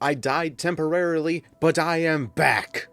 I died temporarily, but I am back!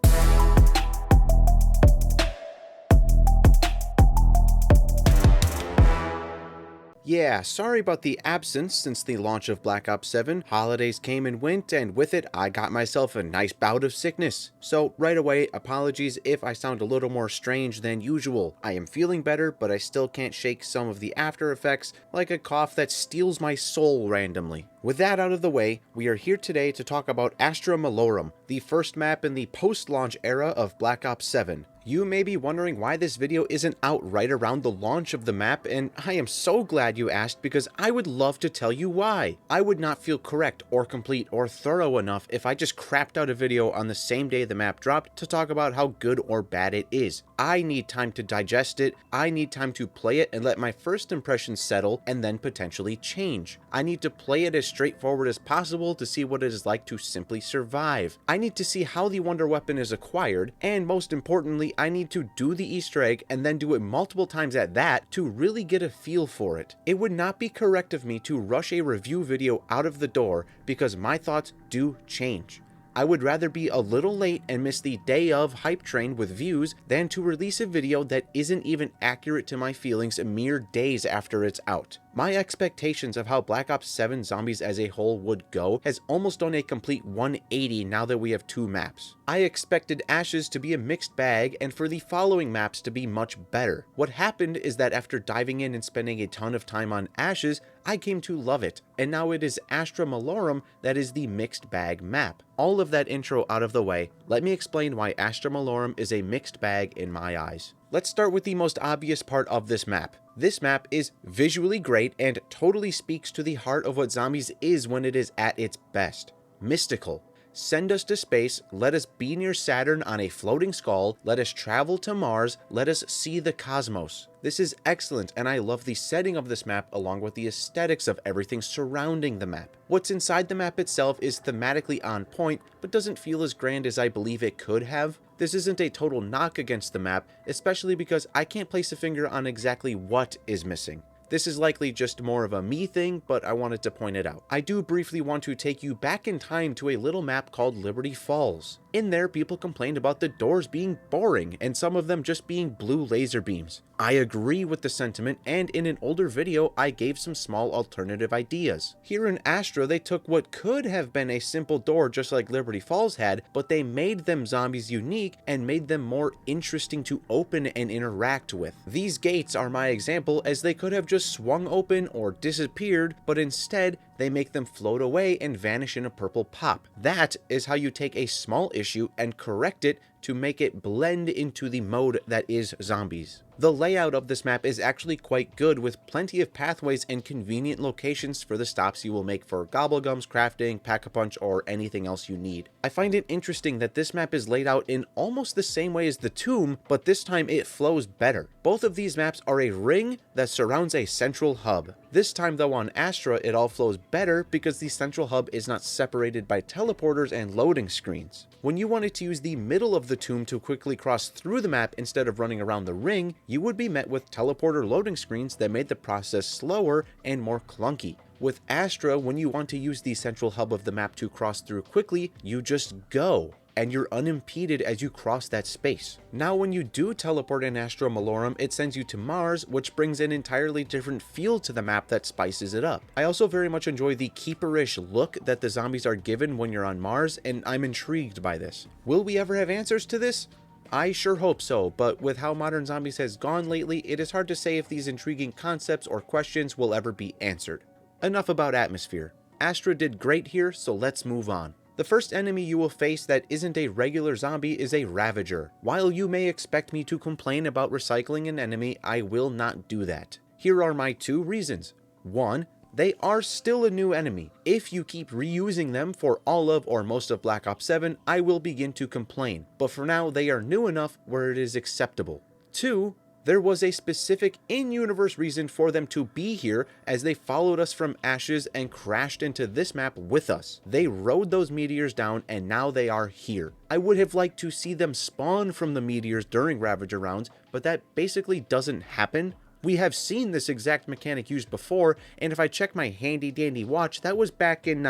Yeah, sorry about the absence since the launch of Black Ops 7. Holidays came and went, and with it, I got myself a nice bout of sickness. So right away, apologies if I sound a little more strange than usual. I am feeling better, but I still can't shake some of the after effects, like a cough that steals my soul randomly. With that out of the way, we are here today to talk about Astra Malorum, the first map in the post-launch era of Black Ops 7. You may be wondering why this video isn't out right around the launch of the map, and I am so glad you asked because I would love to tell you why. I would not feel correct or complete or thorough enough if I just crapped out a video on the same day the map dropped to talk about how good or bad it is. I need time to digest it, I need time to play it and let my first impressions settle and then potentially change. I need to play it as straightforward as possible to see what it is like to simply survive. I need to see how the wonder weapon is acquired, and most importantly, I need to do the Easter egg and then do it multiple times at that to really get a feel for it. It would not be correct of me to rush a review video out of the door because my thoughts do change. I would rather be a little late and miss the day of hype train with views than to release a video that isn't even accurate to my feelings mere days after it's out. My expectations of how Black Ops 7 Zombies as a whole would go has almost done a complete 180 now that we have two maps. I expected Ashes to be a mixed bag and for the following maps to be much better. What happened is that after diving in and spending a ton of time on Ashes, I came to love it, and now it is Astra Malorum that is the mixed bag map. All of that intro out of the way, let me explain why Astra Malorum is a mixed bag in my eyes. Let's start with the most obvious part of this map. This map is visually great and totally speaks to the heart of what Zombies is when it is at its best. Mystical. Send us to space, let us be near Saturn on a floating skull, let us travel to Mars, let us see the cosmos. This is excellent, and I love the setting of this map along with the aesthetics of everything surrounding the map. What's inside the map itself is thematically on point, but doesn't feel as grand as I believe it could have. This isn't a total knock against the map, especially because I can't place a finger on exactly what is missing. This is likely just more of a me thing, but I wanted to point it out. I do briefly want to take you back in time to a little map called Liberty Falls. In there, people complained about the doors being boring, and some of them just being blue laser beams. I agree with the sentiment, and in an older video, I gave some small alternative ideas. Here in Astra, they took what could have been a simple door just like Liberty Falls had, but they made them zombies unique and made them more interesting to open and interact with. These gates are my example, as they could have just swung open or disappeared, but instead, they make them float away and vanish in a purple pop. That is how you take a small issue and correct it to make it blend into the mode that is Zombies. The layout of this map is actually quite good, with plenty of pathways and convenient locations for the stops you will make for gobblegums, crafting, pack-a-punch, or anything else you need. I find it interesting that this map is laid out in almost the same way as the Tomb, but this time it flows better. Both of these maps are a ring that surrounds a central hub. This time though on Astra it all flows better because the central hub is not separated by teleporters and loading screens. When you wanted to use the middle of the tomb to quickly cross through the map instead of running around the ring, you would be met with teleporter loading screens that made the process slower and more clunky. With Astra, when you want to use the central hub of the map to cross through quickly, you just go, and you're unimpeded as you cross that space. Now when you do teleport in Astra Malorum, it sends you to Mars, which brings an entirely different feel to the map that spices it up. I also very much enjoy the keeperish look that the zombies are given when you're on Mars, and I'm intrigued by this. Will we ever have answers to this? I sure hope so, but with how modern Zombies has gone lately, it is hard to say if these intriguing concepts or questions will ever be answered. Enough about Atmosphere. Astra did great here, so let's move on. The first enemy you will face that isn't a regular zombie is a Ravager. While you may expect me to complain about recycling an enemy, I will not do that. Here are my two reasons. 1. They are still a new enemy. If you keep reusing them for all of or most of Black Ops 7, I will begin to complain. But for now, they are new enough where it is acceptable. 2. There was a specific in-universe reason for them to be here, as they followed us from Ashes and crashed into this map with us. They rode those meteors down and now they are here. I would have liked to see them spawn from the meteors during Ravager rounds, but that basically doesn't happen. We have seen this exact mechanic used before, and if I check my handy dandy watch, that was back in,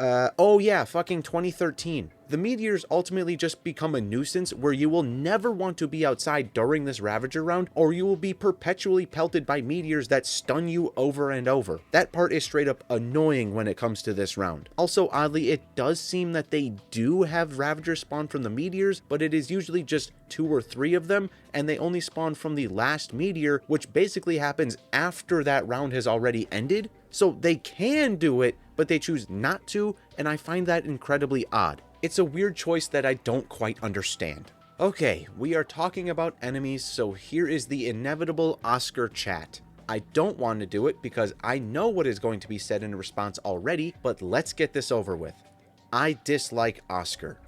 oh yeah, fucking 2013. The meteors ultimately just become a nuisance where you will never want to be outside during this Ravager round, or you will be perpetually pelted by meteors that stun you over and over. That part is straight up annoying when it comes to this round. Also, oddly, it does seem that they do have Ravagers spawn from the meteors, but it is usually just 2 or 3 of them, and they only spawn from the last meteor, which basically happens after that round has already ended. So they can do it, but they choose not to, and I find that incredibly odd. It's a weird choice that I don't quite understand. Okay, we are talking about enemies, so here is the inevitable Oscar chat. I don't want to do it because I know what is going to be said in response already, but let's get this over with. I dislike Oscar.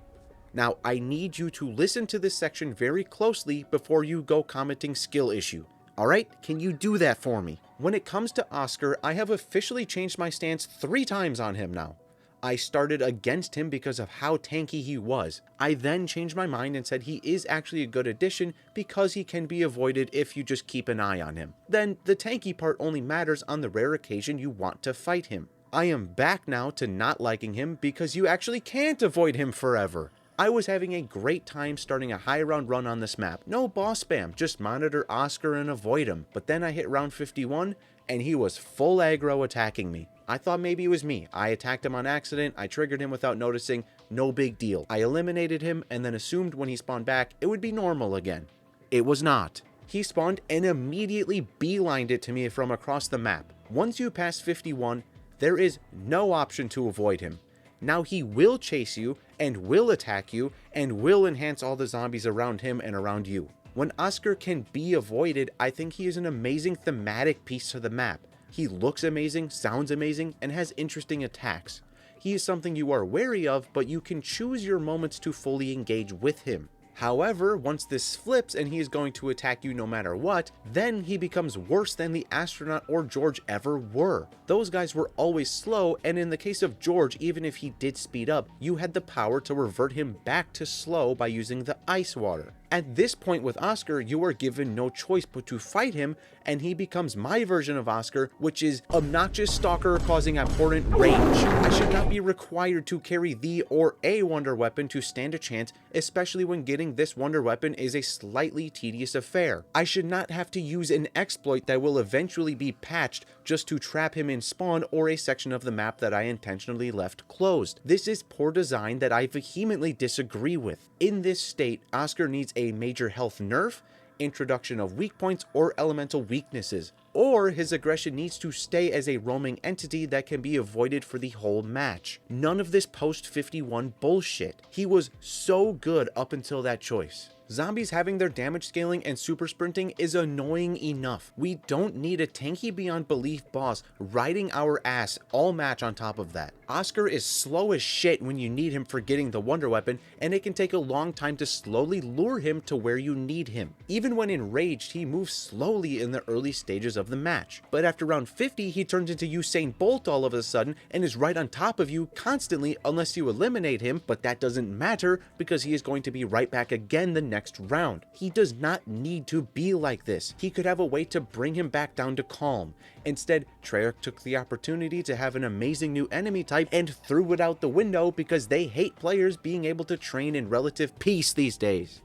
Now, I need you to listen to this section very closely before you go commenting skill issue. Alright, can you do that for me? When it comes to Oscar, I have officially changed my stance 3 times on him now. I started against him because of how tanky he was. I then changed my mind and said he is actually a good addition because he can be avoided if you just keep an eye on him. Then the tanky part only matters on the rare occasion you want to fight him. I am back now to not liking him because you actually can't avoid him forever. I was having a great time starting a high round run on this map. No boss spam, just monitor Oscar and avoid him. But then I hit round 51 and he was full aggro attacking me. I thought maybe it was me. I attacked him on accident, I triggered him without noticing, no big deal. I eliminated him and then assumed when he spawned back it would be normal again. It was not. He spawned and immediately beelined it to me from across the map. Once you pass 51, there is no option to avoid him. Now he will chase you and will attack you and will enhance all the zombies around him and around you. When Oscar can be avoided, I think he is an amazing thematic piece to the map. He looks amazing, sounds amazing, and has interesting attacks. He is something you are wary of, but you can choose your moments to fully engage with him. However, once this flips and he is going to attack you no matter what, then he becomes worse than the Astronaut or George ever were. Those guys were always slow, and in the case of George, even if he did speed up, you had the power to revert him back to slow by using the ice water. At this point with Oscar, you are given no choice but to fight him, and he becomes my version of Oscar, which is obnoxious stalker causing abhorrent rage. I should not be required to carry the or a wonder weapon to stand a chance, especially when getting this wonder weapon is a slightly tedious affair. I should not have to use an exploit that will eventually be patched just to trap him in spawn or a section of the map that I intentionally left closed. This is poor design that I vehemently disagree with. In this state, Oscar needs a major health nerf, introduction of weak points or elemental weaknesses, or his aggression needs to stay as a roaming entity that can be avoided for the whole match. None of this post 51 bullshit. He was so good up until that choice. Zombies having their damage scaling and super sprinting is annoying enough. We don't need a tanky beyond belief boss riding our ass all match on top of that. Oscar is slow as shit when you need him for getting the wonder weapon, and it can take a long time to slowly lure him to where you need him. Even when enraged, he moves slowly in the early stages of the match. But after round 50, he turns into Usain Bolt all of a sudden and is right on top of you constantly unless you eliminate him, but that doesn't matter because he is going to be right back again the next round. He does not need to be like this. He could have a way to bring him back down to calm. Instead, Treyarch took the opportunity to have an amazing new enemy type and threw it out the window because they hate players being able to train in relative peace these days.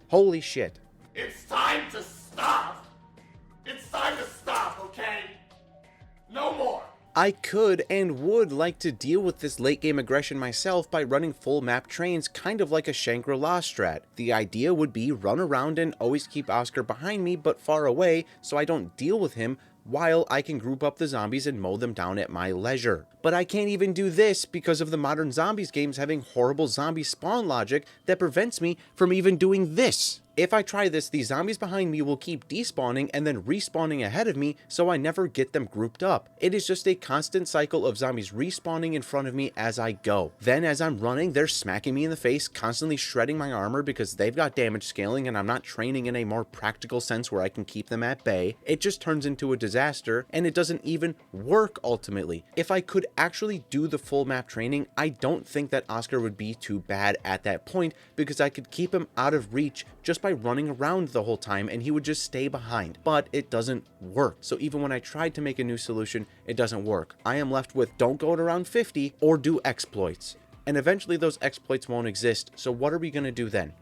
Holy shit. It's time to stop! It's time to stop, okay? No more! I could and would like to deal with this late game aggression myself by running full map trains, kind of like a Shangri-La strat. The idea would be run around and always keep Oscar behind me but far away so I don't deal with him, while I can group up the zombies and mow them down at my leisure. But I can't even do this because of the modern zombies games having horrible zombie spawn logic that prevents me from even doing this. If I try this, the zombies behind me will keep despawning and then respawning ahead of me, so I never get them grouped up. It is just a constant cycle of zombies respawning in front of me as I go. Then as I'm running, they're smacking me in the face, constantly shredding my armor because they've got damage scaling and I'm not training in a more practical sense where I can keep them at bay. It just turns into a disaster, and it doesn't even work ultimately. If I could actually do the full map training, I don't think that Oscar would be too bad at that point because I could keep him out of reach just just by running around the whole time and he would just stay behind, but it doesn't work. So even when I tried to make a new solution, it doesn't work. I am left with don't go to round 50 or do exploits. And eventually those exploits won't exist, so what are we going to do then?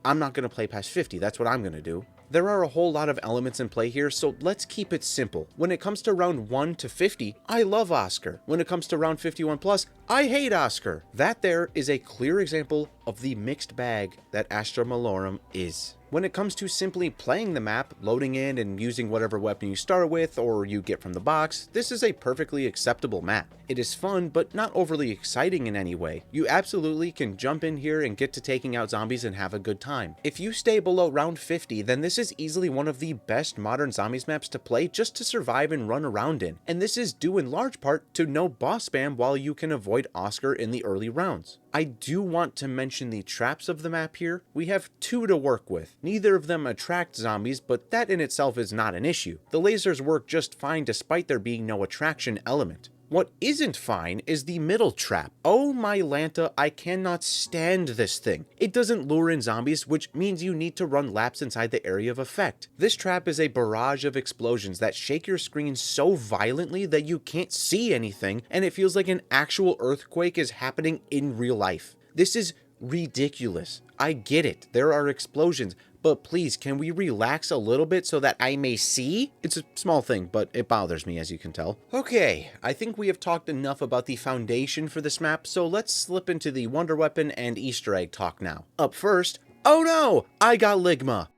I'm not going to play past 50, that's what I'm going to do. There are a whole lot of elements in play here, so let's keep it simple. When it comes to round 1 to 50, I love Oscar. When it comes to round 51 plus, I hate Oscar. That there is a clear example of the mixed bag that Astra Malorum is. When it comes to simply playing the map, loading in and using whatever weapon you start with or you get from the box, this is a perfectly acceptable map. It is fun, but not overly exciting in any way. You absolutely can jump in here and get to taking out zombies and have a good time. If you stay below round 50, then this is easily one of the best modern zombies maps to play just to survive and run around in. And this is due in large part to no boss spam while you can avoid Oscar in the early rounds. I do want to mention the traps of the map here. We have 2 to work with. Neither of them attract zombies, but that in itself is not an issue. The lasers work just fine despite there being no attraction element. What isn't fine is the middle trap. Oh my Lanta, I cannot stand this thing. It doesn't lure in zombies, which means you need to run laps inside the area of effect. This trap is a barrage of explosions that shake your screen so violently that you can't see anything, and it feels like an actual earthquake is happening in real life. This is ridiculous. I get it, there are explosions, but please, can we relax a little bit so that I may see? It's a small thing, but it bothers me, as you can tell. Okay, I think we have talked enough about the foundation for this map, so let's slip into the wonder weapon and Easter egg talk now. Up first, oh no, I got Ligma.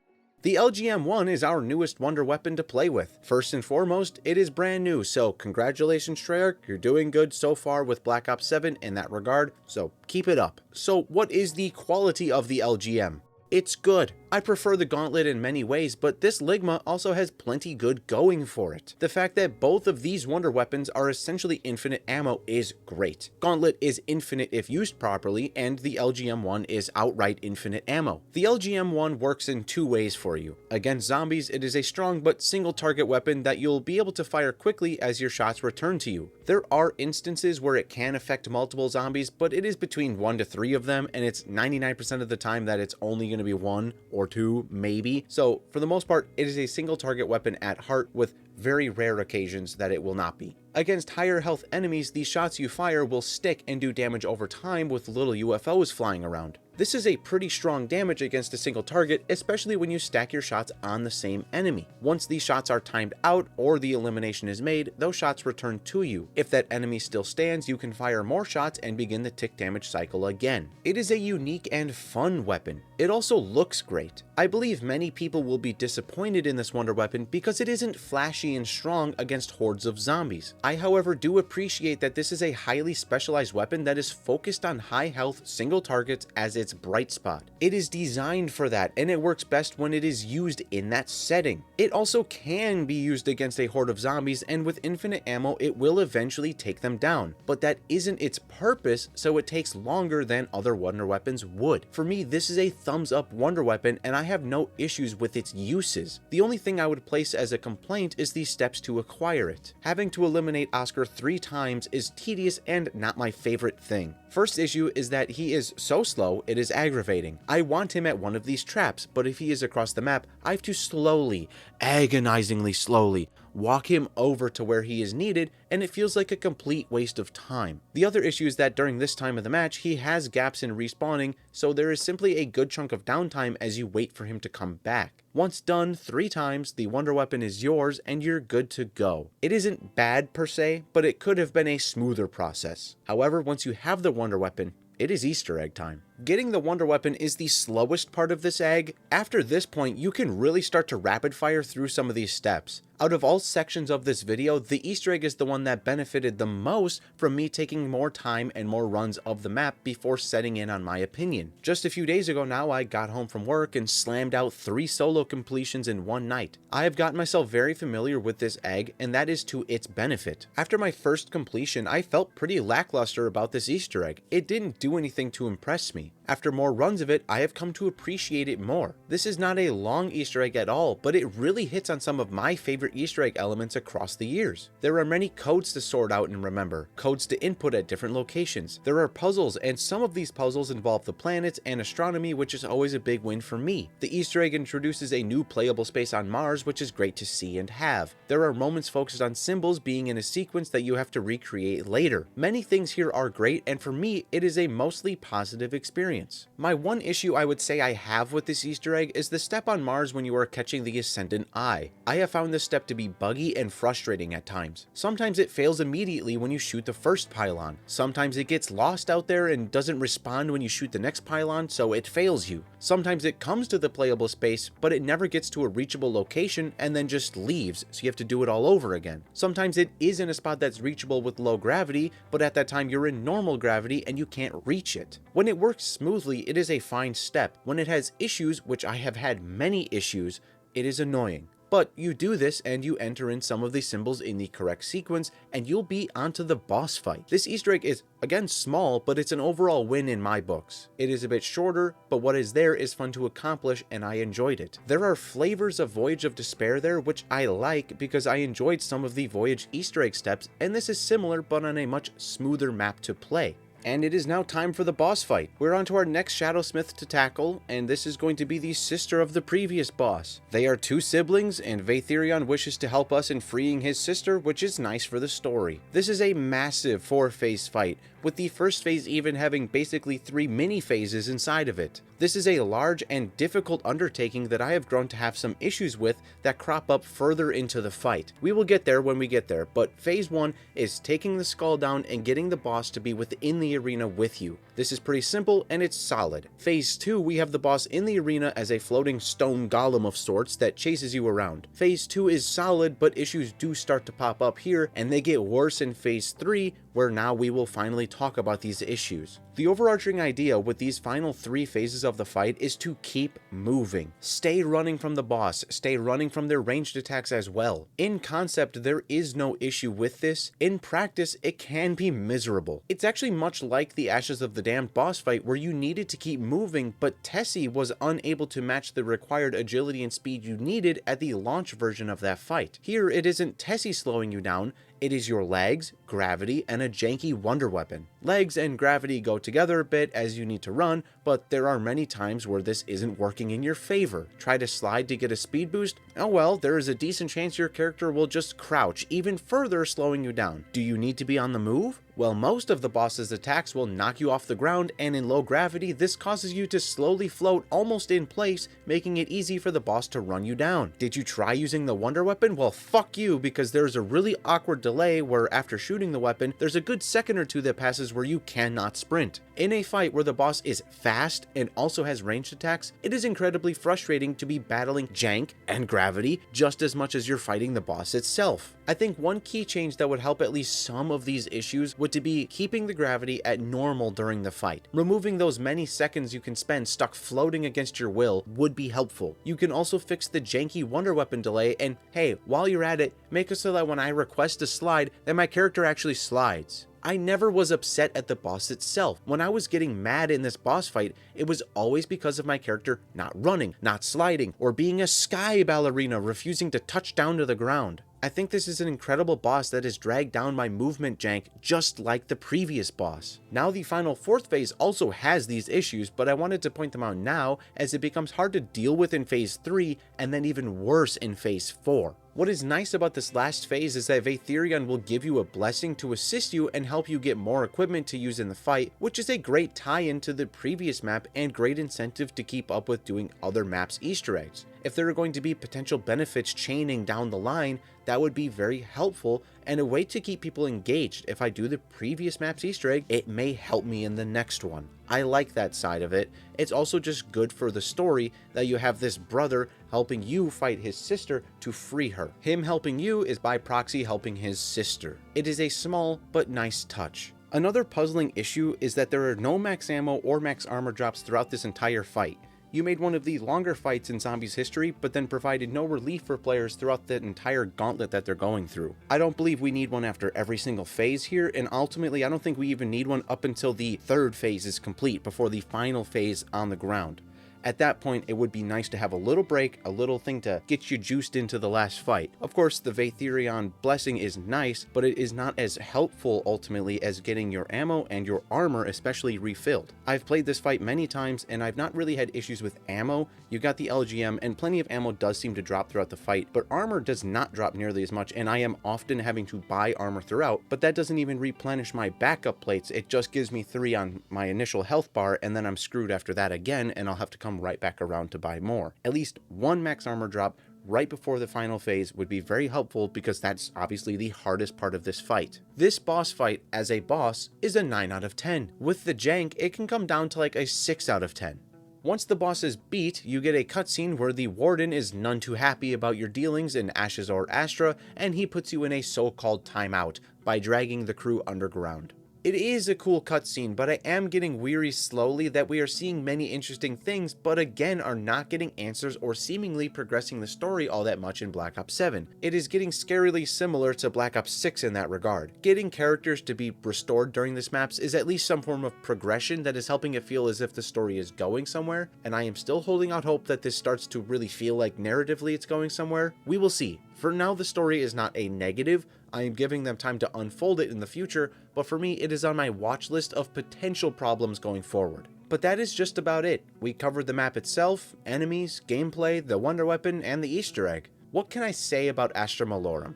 The LGM-1 is our newest wonder weapon to play with. First and foremost, it is brand new, so congratulations Treyarch, you're doing good so far with Black Ops 7 in that regard, so keep it up. So what is the quality of the LGM? It's good. I prefer the Gauntlet in many ways, but this Ligma also has plenty good going for it. The fact that both of these wonder weapons are essentially infinite ammo is great. Gauntlet is infinite if used properly, and the LGM-1 is outright infinite ammo. The LGM-1 works in 2 ways for you. Against zombies, it is a strong but single target weapon that you'll be able to fire quickly as your shots return to you. There are instances where it can affect multiple zombies, but it is between 1 to 3 of them, and it's 99% of the time that it's only going to be 1 or 2 maybe. So for the most part, it is a single target weapon at heart, with very rare occasions that it will not be. Against higher health enemies, the shots you fire will stick and do damage over time with little UFOs flying around. This is a pretty strong damage against a single target, especially when you stack your shots on the same enemy. Once these shots are timed out or the elimination is made, those shots return to you. If that enemy still stands, you can fire more shots and begin the tick damage cycle again. It is a unique and fun weapon. It also looks great. I believe many people will be disappointed in this wonder weapon because it isn't flashy and strong against hordes of zombies. I, however, do appreciate that this is a highly specialized weapon that is focused on high health single targets as its bright spot. It is designed for that, and it works best when it is used in that setting. It also can be used against a horde of zombies, and with infinite ammo it will eventually take them down, but that isn't its purpose, so it takes longer than other wonder weapons would. For me, this is a thumbs up wonder weapon, and I have no issues with its uses. The only thing I would place as a complaint is the steps to acquire it. Having to eliminate Oscar 3 times is tedious and not my favorite thing. First issue is that he is so slow, it is aggravating. I want him at one of these traps, but if he is across the map, I have to slowly, agonizingly slowly, walk him over to where he is needed, and it feels like a complete waste of time. The other issue is that during this time of the match, he has gaps in respawning, so there is simply a good chunk of downtime as you wait for him to come back. Once done 3 times, the wonder weapon is yours and you're good to go. It isn't bad per se, but it could have been a smoother process. However, once you have the wonder weapon, it is Easter egg time. Getting the wonder weapon is the slowest part of this egg. After this point, you can really start to rapid fire through some of these steps. Out of all sections of this video, the Easter egg is the one that benefited the most from me taking more time and more runs of the map before setting in on my opinion. Just a few days ago now, I got home from work and slammed out 3 solo completions in one night. I have gotten myself very familiar with this egg, and that is to its benefit. After my first completion, I felt pretty lackluster about this Easter egg. It didn't do anything to impress me. me. After more runs of it, I have come to appreciate it more. This is not a long Easter egg at all, but it really hits on some of my favorite Easter egg elements across the years. There are many codes to sort out and remember, codes to input at different locations. There are puzzles, and some of these puzzles involve the planets and astronomy, which is always a big win for me. The Easter egg introduces a new playable space on Mars, which is great to see and have. There are moments focused on symbols being in a sequence that you have to recreate later. Many things here are great, and for me, it is a mostly positive experience. My one issue I would say I have with this Easter egg is the step on Mars when you are catching the Ascendant Eye. I have found this step to be buggy and frustrating at times. Sometimes it fails immediately when you shoot the first pylon. Sometimes it gets lost out there and doesn't respond when you shoot the next pylon, so it fails you. Sometimes it comes to the playable space, but it never gets to a reachable location and then just leaves, so you have to do it all over again. Sometimes it is in a spot that's reachable with low gravity, but at that time you're in normal gravity and you can't reach it. When it works smoothly, it is a fine step. When it has issues, which I have had many issues, it is annoying. But you do this and you enter in some of the symbols in the correct sequence and you'll be onto the boss fight. This Easter egg is, again, small, but it's an overall win in my books. It is a bit shorter, but what is there is fun to accomplish and I enjoyed it. There are flavors of Voyage of Despair there, which I like because I enjoyed some of the Voyage Easter egg steps, and this is similar but on a much smoother map to play. And it is now time for the boss fight. We're on to our next Shadowsmith to tackle, and this is going to be the sister of the previous boss. They are two siblings, and Vaetherion wishes to help us in freeing his sister, which is nice for the story. This is a massive 4-phase fight, with the first phase even having basically 3 mini phases inside of it. This is a large and difficult undertaking that I have grown to have some issues with that crop up further into the fight. We will get there when we get there, but phase 1 is taking the skull down and getting the boss to be within the arena with you. This is pretty simple and it's solid. Phase 2, we have the boss in the arena as a floating stone golem of sorts that chases you around. Phase 2 is solid, but issues do start to pop up here, and they get worse in phase 3, where now we will finally talk about these issues. The overarching idea with these final 3 phases of the fight is to keep moving. Stay running from the boss, stay running from their ranged attacks as well. In concept, there is no issue with this. In practice, it can be miserable. It's actually much like the Ashes of the Damned boss fight where you needed to keep moving, but Tessie was unable to match the required agility and speed you needed at the launch version of that fight. Here, it isn't Tessie slowing you down, it is your legs, gravity, and a janky wonder weapon. Legs and gravity go together a bit as you need to run, but there are many times where this isn't working in your favor. Try to slide to get a speed boost? Oh well, there is a decent chance your character will just crouch, even further slowing you down. Do you need to be on the move? Well, most of the boss's attacks will knock you off the ground, and in low gravity, this causes you to slowly float almost in place, making it easy for the boss to run you down. Did you try using the wonder weapon? Well, fuck you, because there's a really awkward delay where after shooting the weapon, there's a good second or two that passes where you cannot sprint. In a fight where the boss is fast and also has ranged attacks, it is incredibly frustrating to be battling jank and gravity just as much as you're fighting the boss itself. I think one key change that would help at least some of these issues would to be keeping the gravity at normal during the fight. Removing those many seconds you can spend stuck floating against your will would be helpful. You can also fix the janky wonder weapon delay, and hey, while you're at it, make it so that when I request a slide, that my character actually slides. I never was upset at the boss itself. When I was getting mad in this boss fight, it was always because of my character not running, not sliding, or being a sky ballerina refusing to touch down to the ground. I think this is an incredible boss that has dragged down my movement jank just like the previous boss. Now the final 4th phase also has these issues, but I wanted to point them out now as it becomes hard to deal with in phase 3 and then even worse in phase 4. What is nice about this last phase is that Vaetherion will give you a blessing to assist you and help you get more equipment to use in the fight, which is a great tie-in to the previous map and great incentive to keep up with doing other maps' Easter eggs. If there are going to be potential benefits chaining down the line, that would be very helpful and a way to keep people engaged. If I do the previous map's Easter egg, it may help me in the next one. I like that side of it. It's also just good for the story that you have this brother helping you fight his sister to free her. Him helping you is by proxy helping his sister. It is a small but nice touch. Another puzzling issue is that there are no max ammo or max armor drops throughout this entire fight. You made one of the longer fights in Zombies history, but then provided no relief for players throughout the entire gauntlet that they're going through. I don't believe we need one after every single phase here, and ultimately I don't think we even need one up until the third phase is complete, before the final phase on the ground. At that point, it would be nice to have a little break, a little thing to get you juiced into the last fight. Of course, the Vatherion blessing is nice, but it is not as helpful ultimately as getting your ammo and your armor especially refilled. I've played this fight many times and I've not really had issues with ammo. You got the LGM and plenty of ammo does seem to drop throughout the fight, but armor does not drop nearly as much, and I am often having to buy armor throughout, but that doesn't even replenish my backup plates. It just gives me 3 on my initial health bar, and then I'm screwed after that again, and I'll have to come right back around to buy more. At least 1 max armor drop right before the final phase would be very helpful, because that's obviously the hardest part of this fight. This boss fight as a boss is a 9 out of 10. With the jank, it can come down to like a 6 out of 10. Once the boss is beat, you get a cutscene where the Warden is none too happy about your dealings in Ashes or Astra, and he puts you in a so-called timeout by dragging the crew underground. It is a cool cutscene, but I am getting weary slowly that we are seeing many interesting things, but again are not getting answers or seemingly progressing the story all that much in Black Ops 7. It is getting scarily similar to Black Ops 6 in that regard. Getting characters to be restored during this maps is at least some form of progression that is helping it feel as if the story is going somewhere, and I am still holding out hope that this starts to really feel like narratively it's going somewhere. We will see. For now, the story is not a negative. I am giving them time to unfold it in the future, but for me, it is on my watch list of potential problems going forward. But that is just about it. We covered the map itself, enemies, gameplay, the wonder weapon, and the Easter egg. What can I say about Astra Malorum?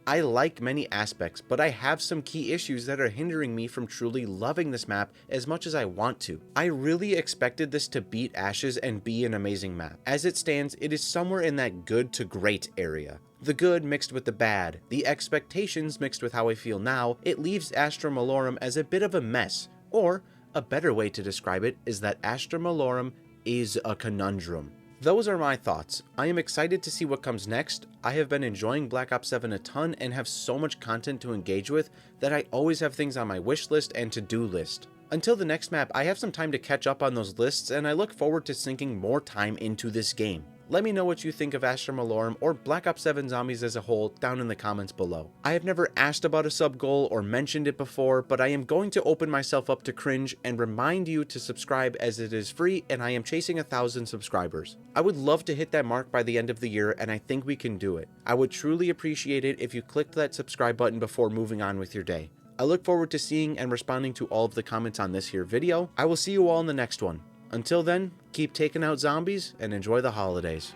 I like many aspects, but I have some key issues that are hindering me from truly loving this map as much as I want to. I really expected this to beat Ashes and be an amazing map. As it stands, it is somewhere in that good to great area. The good mixed with the bad, the expectations mixed with how I feel now, it leaves Astra Malorum as a bit of a mess. Or, a better way to describe it is that Astra Malorum is a conundrum. Those are my thoughts. I am excited to see what comes next. I have been enjoying Black Ops 7 a ton and have so much content to engage with that I always have things on my wish list and to-do list. Until the next map, I have some time to catch up on those lists, and I look forward to sinking more time into this game. Let me know what you think of Astra Malorum or Black Ops 7 Zombies as a whole down in the comments below. I have never asked about a sub goal or mentioned it before, but I am going to open myself up to cringe and remind you to subscribe, as it is free and I am chasing 1,000 subscribers. I would love to hit that mark by the end of the year, and I think we can do it. I would truly appreciate it if you clicked that subscribe button before moving on with your day. I look forward to seeing and responding to all of the comments on this here video. I will see you all in the next one. Until then, keep taking out zombies and enjoy the holidays.